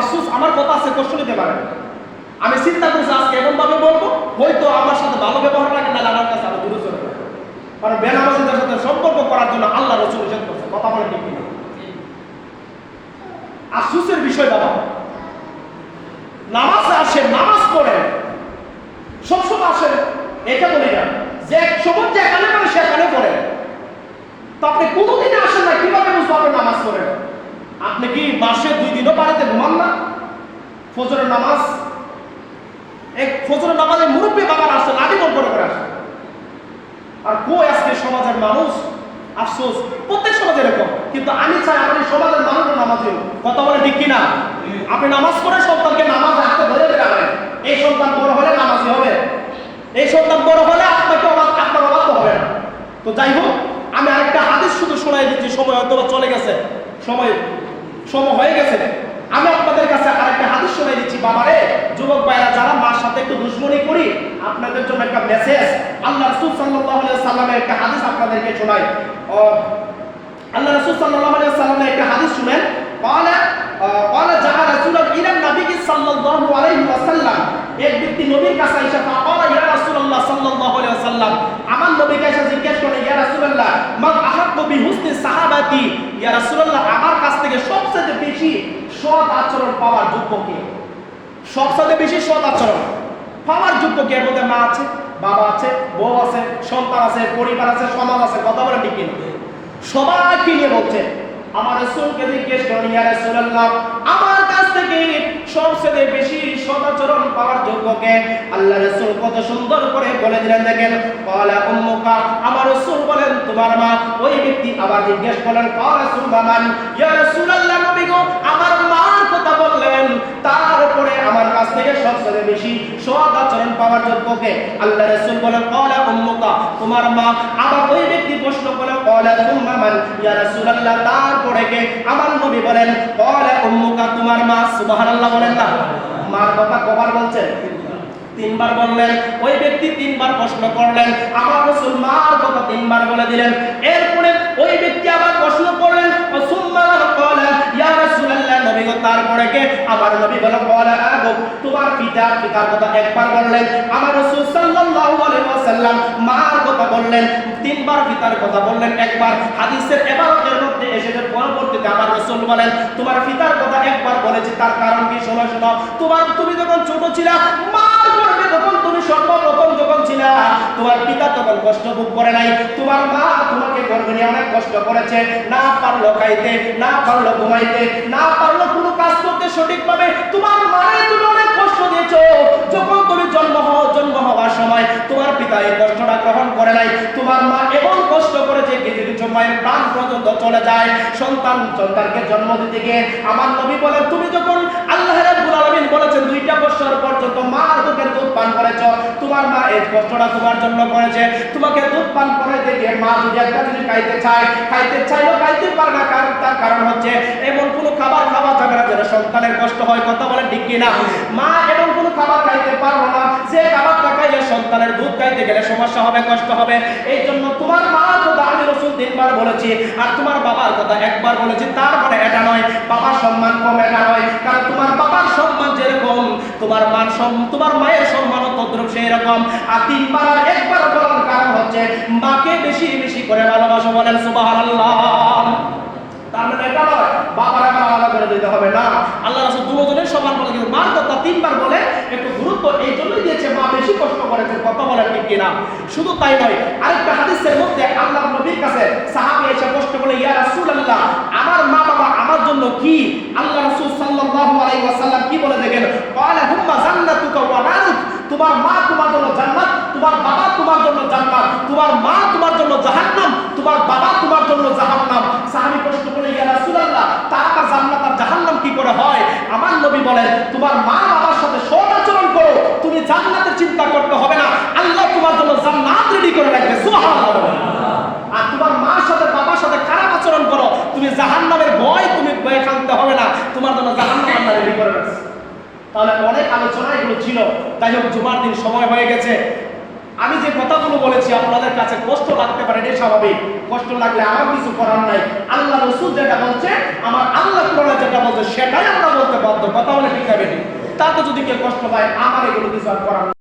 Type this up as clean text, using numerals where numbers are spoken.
আফসোস, আমার কথা আছে, কষ্ট নিতে পারে। আমি চিন্তা করছি আজকে এমন ভাবে বলবো, হয়তো আমার সাথে ভালো ব্যবহার লাগে না, আমার কাছে আরো দূরে চলে যাবে। কারণ বেনামাজিদের সাথে সম্পর্ক করার জন্য আল্লাহ রাসূল নিষেধ করছে। কথা বলে ঠিক কিনা? আফসোসের বিষয় বাবা, নামাজে আসেন, নামাজ পড়েন, সবসময় আসেন, এটা বলি না যে সময় যেখানে পারে সেখানে পড়েন। তো আপনি কোনোদিনে আসেন না, কিভাবে বুঝবো আপনি নামাজ পড়েন? আপনি কি মাসে 2 দিনও বাড়িতে ঘুমান না? ফজরের নামাজ, এক ফজরের নামাজে মুরব্বী বাবার আসে, লাঠি বল করে আসে। আর কই আজকে সমাজের মানুষ, আফসোস, প্রত্যেক সমাজে এরকম। কিন্তু আমি চাই আমার এই সমাজের মানুষের নামাজি হোক। কথা বলে ঠিক কিনা? আপনি নামাজ পড়ে সন্তানকে নামাজ হাতে ধরে দেবেন, এই সন্তান বড় হলে নামাজি হবে, এই সন্তান বড় হলে আপনাকে আপনার অবাধ্য হবে না। তো যাই হোক, আমি আরেকটা হাদিস শুধু শোনাই দিচ্ছি, সময় হয়তো চলে গেছে, সময় হয়ে গেছে। আমি আপনাদের কাছে আরেকটা হাদিস শোনাই দিচ্ছি। বাবারে, যুবক ভাইরা যারা মার সাথে একটু দুশ্মনী করি, আপনাদের জন্য একটা মেসেজ। আল্লাহ রাসূল সাল্লাল্লাহু আলাইহি ওয়াসাল্লামের একটা হাদিস আপনাদেরকে শোনাই। আল্লাহ রাসূল সাল্লাল্লাহু আলাইহি ওয়াসাল্লামের একটা হাদিস শুনেন। قال جاء رسول الى النبي صلى الله عليه وسلم, এক ব্যক্তি নবীর কাছে এসে قال يا رسول الله صلى الله عليه وسلم, আমার নবীকে এসে জিজ্ঞেস করে, ইয়া রাসূলুল্লাহ মান আহাব্বু বিহুসনি সাহাবাতি, ইয়া রাসূলুল্লাহ আমার কাছ থেকে সবচেয়ে বেশি সৎ আচরণ পাওয়ার যোগ্য কে? সবচেয়ে বেশি সৎ আচরণ পাওয়ার যোগ্য কে? এর মধ্যে মা আছে, বাবা আছে, বউ আছে, সন্তান আছে, পরিবার আছে, সমাজ আছে। কথা বলে ঠিক কিনা? সবাইকে নিয়ে বলছে। আমার রাসূলকে জিজ্ঞেস করেন, ইয়া রাসূলুল্লাহ আমার কাছ থেকে সবচেয়ে বেশি সদাচরণ পাওয়ার যোগ্য কে? আল্লাহ রাসূল কত সুন্দর করে বলে দিলেন, দেখেন, ক্বালা উম্মুকা, আমার রাসূল বলেন তোমার মা। ওই ব্যক্তি আবার জিজ্ঞেস করলেন, ক্বালা সুম্মা মান, ইয়া রাসূলুল্লাহ নবী গো আমার মার কথা বললেন, তারপরে আমার কাছ থেকে সবচেয়ে বেশি সদাচরণ পাওয়ার যোগ্য কে? আল্লাহ রাসূল বলেন, ক্বালা উম্মুকা, তোমার মা। আবার ওই ব্যক্তি প্রশ্ন করলেন, ক্বালা সুম্মা মান, ইয়া রাসূলুল্লাহ তারপরে কে? আমার নবী বলেন, ক্বালা উম্মুকা, তোমার মা। সুবহানাল্লাহ বলেন না? মার কথা কবার বলছেন? 3 বার বললেন। ওই ব্যক্তি 3 বার প্রশ্ন করলেন, আমার রাসূল মার কথা 3 বার বলে দিলেন। এরপরে ওই ব্যক্তি আবার প্রশ্ন করলেন, সুম্মা ক্বালা ইয়া রাসূলুল্লাহ নবী গো তারপরে কে? আমার নবী বলেন, ক্বালা আবু, তোমার পিতার কথা একবার বললেন। আমার রাসূল সাল্লাল্লাহু আলাইহি ওয়াসাল্লাম মার কথা বললেন 3 বার, পিতার কথা বললেন একবার। হাদিসের ইবারতের মধ্যে এসেছে পরবর্তীতে আমার রাসূল বলেন, তোমার পিতার কথা একবার বলেছি, তার কারণ কি? শোনো। তুমি যখন ছোট ছিলা, মার গর্ভে যখন তুমি সর্বপ্রথম যখন ছিলা, তোমার পিতা তখন কষ্ট ভোগ করে নাই। তোমার মা তোমাকে গর্ভে নিয়ে অনেক কষ্ট করেছে, না পারলো খাইতে, না পারলো ঘুমাইতে, না পারলো কোনো কাজ করতে সঠিকভাবে। তোমার মায়ের তুমি অনেক কষ্ট দিয়েছো। যখন তুমি জন্ম হওয়ার সময় তোমার পিতা এই কষ্টটা গ্রহণ করে নাই। তোমার মা এমন কষ্ট করেছে কিছু মায়ের প্রাণ পর্যন্ত চলে যায় সন্তানকে জন্ম দিতে গিয়ে। আমার নবী বলেন, তুমি যখন আল্লাহ রাব্বুল আলামিন বলেছেন 2টা বছর পর্যন্ত মার বুকের দুধ পান করেছ, তোমার মা এই কষ্টটা তোমার জন্য করেছে। তোমাকে দুধ পান করাইতে গিয়ে মা যদি একটা জিনিস খাইতে চাইলো খাইতে পারে না, তার কারণ হচ্ছে এমন কোনো খাবার খাওয়া যাবে না যেন সন্তানের কষ্ট হয়। কথা বলেন ঠিক কিনা? মা এমন কোনো খাবার খাইতে পারলো না যে খাবারটা খাইলে সন্তানের দুধ খাইতে গেলে সমস্যা হবে, কষ্ট হবে। এই জন্য তোমার মার কথা আমি রাসূল 3 বার বলেছি, আর তোমার বাবার কথা একবার বলেছি। তার মানে এটা নয় বাবার সম্মান কম, এটা নয়। কারণ তোমার বাবার সম্মান যেরকম তোমার মায়ের সম্মানও তদ্রুপ সেই রকম। আর 3 বার আর 1 বার বলার কারণ হচ্ছে মাকে বেশি বেশি করে ভালোবাসো। বলেন সুবহানাল্লাহ। তার মানে এটা নয় বাবার আবার আলাদা করে দিতে হবে না। আল্লাহ রাসূল দুজনের সমান বলে, কিন্তু মার কথা 3 বার বলে একটু গুরুত্ব এই জন্যই দিয়েছে, মা বেশি কষ্ট করেছে। কথা বলেন ঠিক কিনা? শুধু তাই নয়, আরেকটা হাদিসের মধ্যে আল্লাহর নবীর কাছে সাহাবী এসে প্রশ্ন করলে, ইয়া রাসূলুল্লাহ আমার মা বাবা আমার জন্য কি? আল্লাহ রাসূল সাল্লাল্লাহু আলাইহি ওয়াসাল্লাম কি বলে দেখেন, ক্বালা হুম্মা জান্নাতুকা ওয়া নারুক, তোমার মা তোমার জন্য জান্নাত, তোমার বাবা তোমার জন্য জান্নাত, তোমার মা তোমার জন্য জাহান্নাম, তোমার বাবা তোমার জন্য জাহান্নাম। সাহাবী প্রশ্ন করলেন, ইয়া রাসূলুল্লাহ তারা জান্নাত আর জাহান্নাম কি করে হয়? আমার নবী বলেন, তোমার মা বাবার সাথে সৎ আচরণ করো, তুমি জান্নাতের চিন্তা করতে হবে না, আল্লাহ তোমার জন্য জান্নাত রেডি করে রাখবে। সুবহানাল্লাহ। আর তোমার মার সাথে বাবার সাথে খারাপ আচরণ করো, তুমি জাহান্নামের ভয় খানতে হবে না, তোমার জন্য জাহান্নাম আল্লাহ রেডি করে রাখছে। তাহলে অনেক আলোচনা এগুলো ছিল। তাই হোক, জুমার দিন সময় হয়ে গেছে। আমি যে কথাগুলো বলেছি আপনাদের কাছে কষ্ট লাগতে পারে, এটা স্বাভাবিক। কষ্ট লাগলে আমার কিছু করার নাই। আল্লাহ রাসূল যেটা বলছে, আমার আল্লাহ কোরআনে যেটা বলছে সেটাই আমরা বলতে বাধ্য। কথা বলে তাতে যদি কেউ কষ্ট পায় আমার এগুলো কিছু আর করার